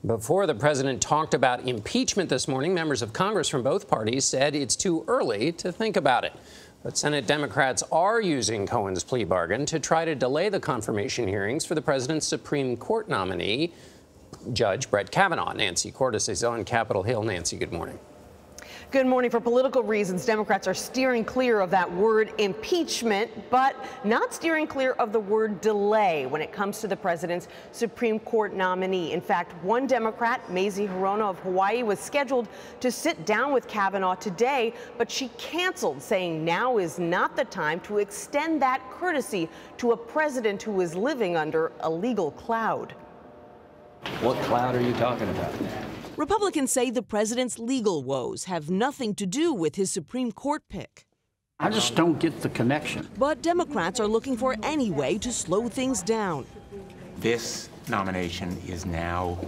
Before the president talked about impeachment this morning, members of Congress from both parties said it's too early to think about it. But Senate Democrats are using Cohen's plea bargain to try to delay the confirmation hearings for the president's Supreme Court nominee, Judge Brett Kavanaugh. Nancy Cordes is on Capitol Hill. Nancy, good morning. Good morning. For political reasons, Democrats are steering clear of that word impeachment, but not steering clear of the word delay when it comes to the president's Supreme Court nominee. In fact, one Democrat, Mazie Hirono of Hawaii, was scheduled to sit down with Kavanaugh today, but she canceled, saying now is not the time to extend that courtesy to a president who is living under a legal cloud. What cloud are you talking about? Republicans say the president's legal woes have nothing to do with his Supreme Court pick. I just don't get the connection. But Democrats are looking for any way to slow things down. This nomination is now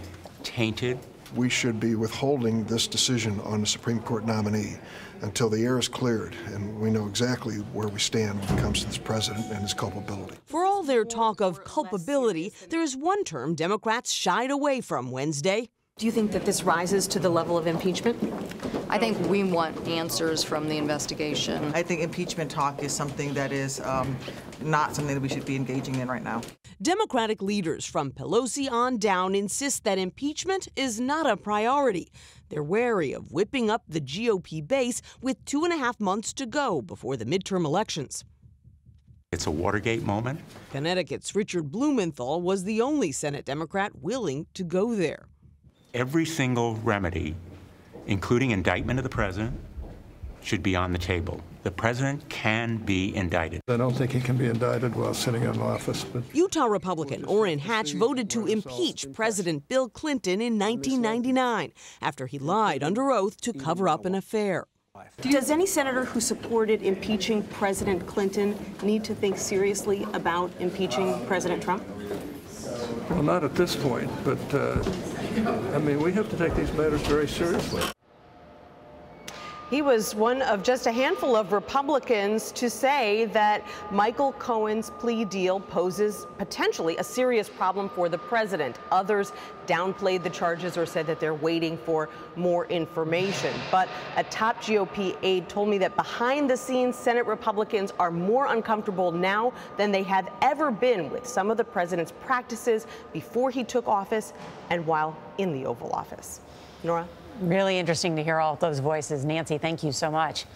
tainted. We should be withholding this decision on the Supreme Court nominee until the air is cleared and we know exactly where we stand when it comes to this president and his culpability. For all their talk of culpability, there is one term Democrats shied away from Wednesday. Do you think that this rises to the level of impeachment? I think we want answers from the investigation. I think impeachment talk is something that is not something that we should be engaging in right now. Democratic leaders from Pelosi on down insist that impeachment is not a priority. They're wary of whipping up the GOP base with 2.5 months to go before the midterm elections. It's a Watergate moment. Connecticut's Richard Blumenthal was the only Senate Democrat willing to go there. Every single remedy, including indictment of the president, should be on the table. The president can be indicted. I don't think he can be indicted while sitting in office. But Utah Republican Orrin Hatch voted to impeach President Bill Clinton in 1999 after he lied under oath to cover up an affair. Does any senator who supported impeaching President Clinton need to think seriously about impeaching President Trump? well, not at this point, but I mean, we have to take these matters very seriously. He was one of just a handful of Republicans to say that Michael Cohen's plea deal poses potentially a serious problem for the president. Others downplayed the charges or said that they're waiting for more information. But a top GOP aide told me that behind the scenes, Senate Republicans are more uncomfortable now than they have ever been with some of the president's practices before he took office and while in the Oval Office. Norah? Really interesting to hear all of those voices. Nancy, thank you so much.